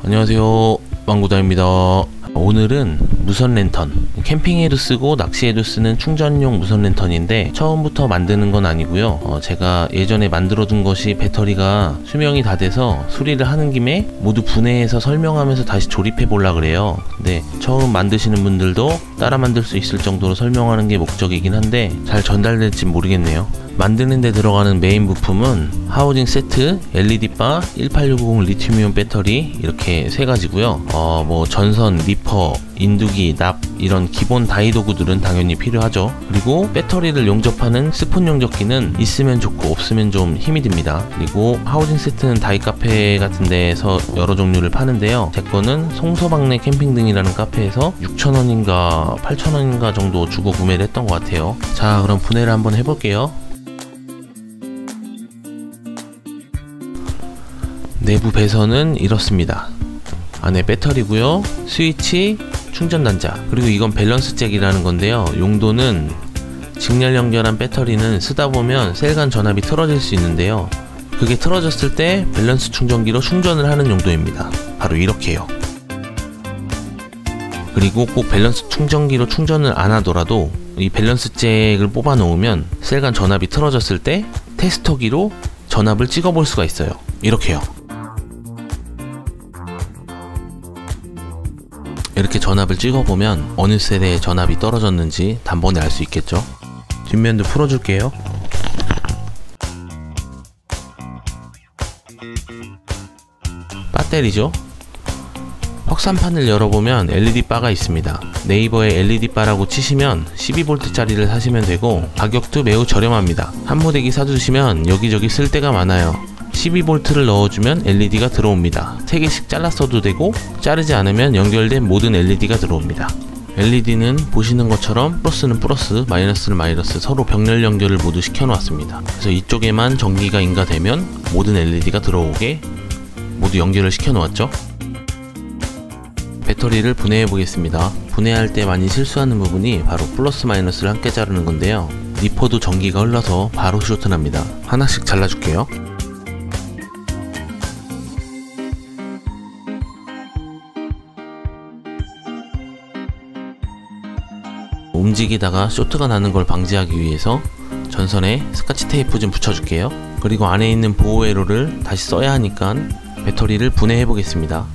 안녕하세요, 망구다입니다. 오늘은 무선 랜턴, 캠핑에도 쓰고 낚시에도 쓰는 충전용 무선 랜턴인데 처음부터 만드는 건 아니고요. 제가 예전에 만들어 둔 것이 배터리가 수명이 다 돼서 수리를 하는 김에 모두 분해해서 설명하면서 다시 조립해 보려고 그래요. 근데 처음 만드시는 분들도 따라 만들 수 있을 정도로 설명하는 게 목적이긴 한데 잘 전달될지 모르겠네요. 만드는 데 들어가는 메인 부품은 하우징 세트, LED-바, 1860 리튬이온 배터리 이렇게 세 가지고요. 뭐 전선, 리퍼, 인두기, 납 이런 기본 다이 도구들은 당연히 필요하죠. 그리고 배터리를 용접하는 스폰 용접기는 있으면 좋고 없으면 좀 힘이 듭니다. 그리고 하우징 세트는 다이 카페 같은 데에서 여러 종류를 파는데요. 제 거는 송서방네 캠핑 등이라는 카페에서 6,000원인가 8,000원인가 정도 주고 구매를 했던 것 같아요. 자, 그럼 분해를 한번 해볼게요. 내부 배선은 이렇습니다. 안에 배터리고요, 스위치, 충전 단자, 그리고 이건 밸런스 잭이라는 건데요. 용도는 직렬 연결한 배터리는 쓰다 보면 셀 간 전압이 틀어질 수 있는데요. 그게 틀어졌을 때 밸런스 충전기로 충전을 하는 용도입니다. 바로 이렇게요. 그리고 꼭 밸런스 충전기로 충전을 안 하더라도 이 밸런스 잭을 뽑아 놓으면 셀 간 전압이 틀어졌을 때 테스터기로 전압을 찍어 볼 수가 있어요. 이렇게요. 이렇게 전압을 찍어보면 어느 셀에 전압이 떨어졌는지 단번에 알 수 있겠죠. 뒷면도 풀어줄게요. 배터리죠. 확산판을 열어보면 LED-바가 있습니다. 네이버에 LED-바라고 치시면 12V 짜리를 사시면 되고 가격도 매우 저렴합니다. 한 모대기 사두시면 여기저기 쓸 데가 많아요. 12V를 넣어주면 LED가 들어옵니다. 3개씩 잘랐어도 되고 자르지 않으면 연결된 모든 LED가 들어옵니다. LED는 보시는 것처럼 플러스는 플러스, 마이너스는 마이너스 서로 병렬 연결을 모두 시켜 놓았습니다. 그래서 이쪽에만 전기가 인가되면 모든 LED가 들어오게 모두 연결을 시켜 놓았죠. 배터리를 분해해 보겠습니다. 분해할 때 많이 실수하는 부분이 바로 플러스 마이너스를 함께 자르는 건데요. 리퍼도 전기가 흘러서 바로 쇼트납니다. 하나씩 잘라줄게요. 움직이다가 쇼트가 나는 걸 방지하기 위해서 전선에 스카치 테이프 좀 붙여줄게요. 그리고 안에 있는 보호 회로를 다시 써야 하니까 배터리를 분해해 보겠습니다.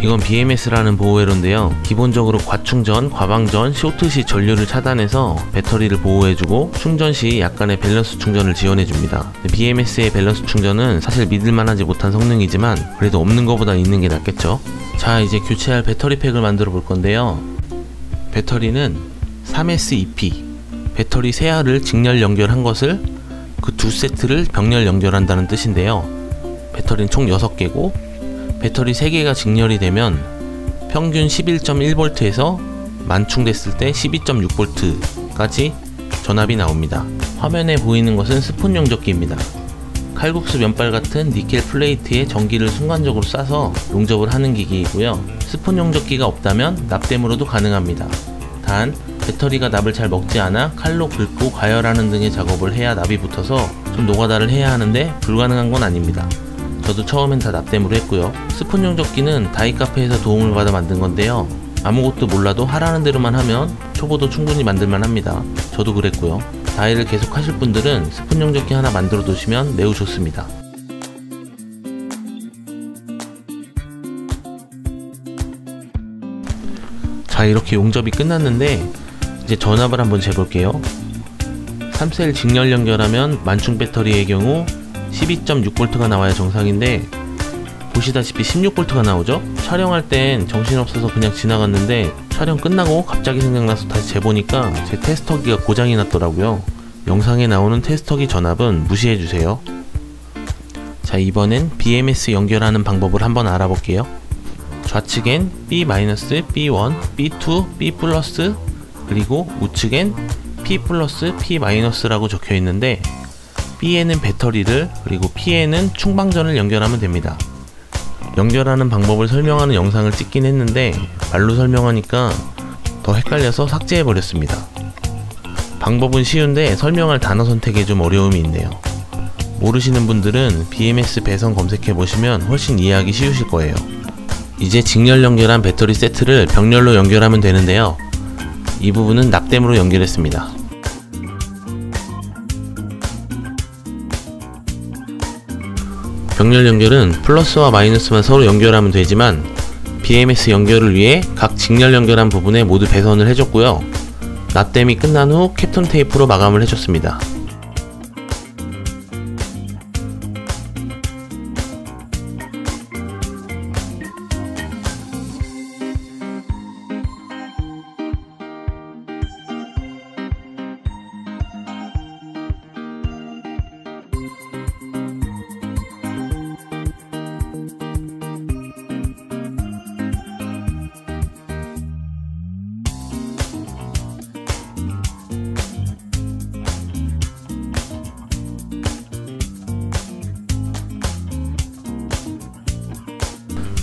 이건 BMS라는 보호회로인데요. 기본적으로 과충전, 과방전, 쇼트 시 전류를 차단해서 배터리를 보호해주고 충전 시 약간의 밸런스 충전을 지원해줍니다. BMS의 밸런스 충전은 사실 믿을만하지 못한 성능이지만 그래도 없는 것보다 있는 게 낫겠죠. 자, 이제 교체할 배터리 팩을 만들어 볼 건데요. 배터리는 3S2P, 배터리 3알을 직렬 연결한 것을 그 두 세트를 병렬 연결한다는 뜻인데요. 배터리는 총 6개고 배터리 3개가 직렬이 되면 평균 11.1V에서 만충됐을 때 12.6V까지 전압이 나옵니다. 화면에 보이는 것은 스폰 용접기입니다. 칼국수 면발 같은 니켈 플레이트에 전기를 순간적으로 쏴서 용접을 하는 기기이고요. 스폰 용접기가 없다면 납땜으로도 가능합니다. 단 배터리가 납을 잘 먹지 않아 칼로 긁고 가열하는 등의 작업을 해야 납이 붙어서 좀 노가다를 해야 하는데 불가능한 건 아닙니다. 저도 처음엔 다 납땜으로 했고요. 스폰 용접기는 다이 카페에서 도움을 받아 만든 건데요. 아무것도 몰라도 하라는 대로만 하면 초보도 충분히 만들만 합니다. 저도 그랬고요. 다이를 계속 하실 분들은 스폰 용접기 하나 만들어 두시면 매우 좋습니다. 자, 이렇게 용접이 끝났는데 이제 전압을 한번 재볼게요. 3셀 직렬 연결하면 만충 배터리의 경우 12.6V가 나와야 정상인데 보시다시피 16V가 나오죠? 촬영할 땐 정신없어서 그냥 지나갔는데 촬영 끝나고 갑자기 생각나서 다시 재보니까 제 테스터기가 고장이 났더라고요. 영상에 나오는 테스터기 전압은 무시해주세요. 자, 이번엔 BMS 연결하는 방법을 한번 알아볼게요. 좌측엔 B-, B1, B2, B+, 그리고 우측엔 P+, P- 라고 적혀 있는데 B에는 배터리를, 그리고 P에는 충방전을 연결하면 됩니다. 연결하는 방법을 설명하는 영상을 찍긴 했는데 말로 설명하니까 더 헷갈려서 삭제해 버렸습니다. 방법은 쉬운데 설명할 단어 선택에 좀 어려움이 있네요. 모르시는 분들은 BMS 배선 검색해 보시면 훨씬 이해하기 쉬우실 거예요. 이제 직렬 연결한 배터리 세트를 병렬로 연결하면 되는데요. 이 부분은 납땜으로 연결했습니다. 병렬 연결은 플러스와 마이너스만 서로 연결하면 되지만 BMS 연결을 위해 각 직렬 연결한 부분에 모두 배선을 해줬고요. 납땜이 끝난 후 캡톤 테이프로 마감을 해줬습니다.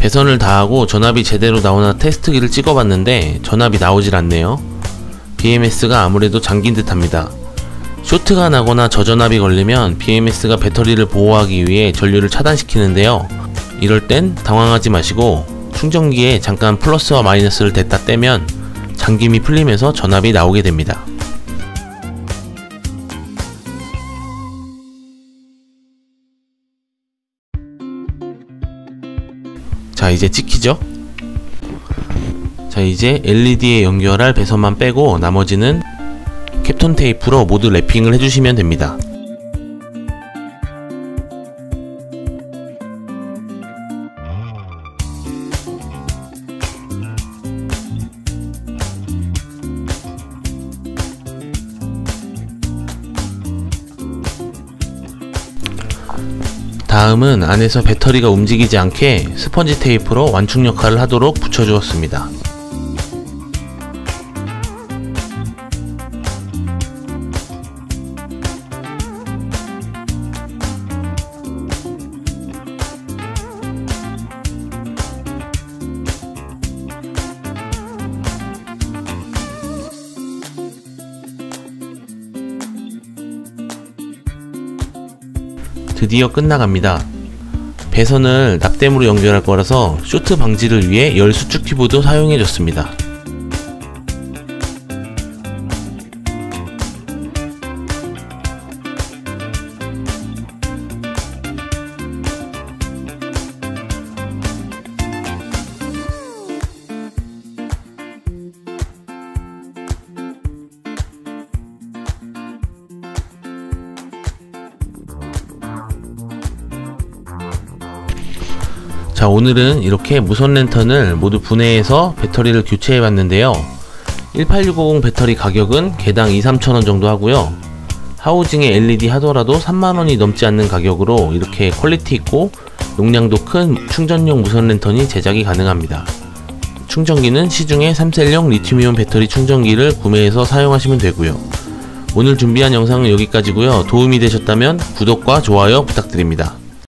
배선을 다하고 전압이 제대로 나오나 테스트기를 찍어봤는데 전압이 나오질 않네요. BMS가 아무래도 잠긴 듯 합니다. 쇼트가 나거나 저전압이 걸리면 BMS가 배터리를 보호하기 위해 전류를 차단시키는데요. 이럴 땐 당황하지 마시고 충전기에 잠깐 플러스와 마이너스를 댔다 떼면 잠김이 풀리면서 전압이 나오게 됩니다. 자, 이제 찍히죠? 자, 이제 LED에 연결할 배선만 빼고 나머지는 캡톤 테이프로 모두 랩핑을 해주시면 됩니다. 다음은 안에서 배터리가 움직이지 않게 스펀지 테이프로 완충 역할을 하도록 붙여주었습니다. 드디어 끝나갑니다. 배선을 납땜으로 연결할 거라서 쇼트 방지를 위해 열 수축 튜브도 사용해줬습니다. 자, 오늘은 이렇게 무선 랜턴을 모두 분해해서 배터리를 교체해 봤는데요. 18650 배터리 가격은 개당 2-3천원 정도 하고요. 하우징에 LED 하더라도 3만원이 넘지 않는 가격으로 이렇게 퀄리티 있고 용량도 큰 충전용 무선 랜턴이 제작이 가능합니다. 충전기는 시중에 3셀용 리튬이온 배터리 충전기를 구매해서 사용하시면 되고요. 오늘 준비한 영상은 여기까지고요. 도움이 되셨다면 구독과 좋아요 부탁드립니다.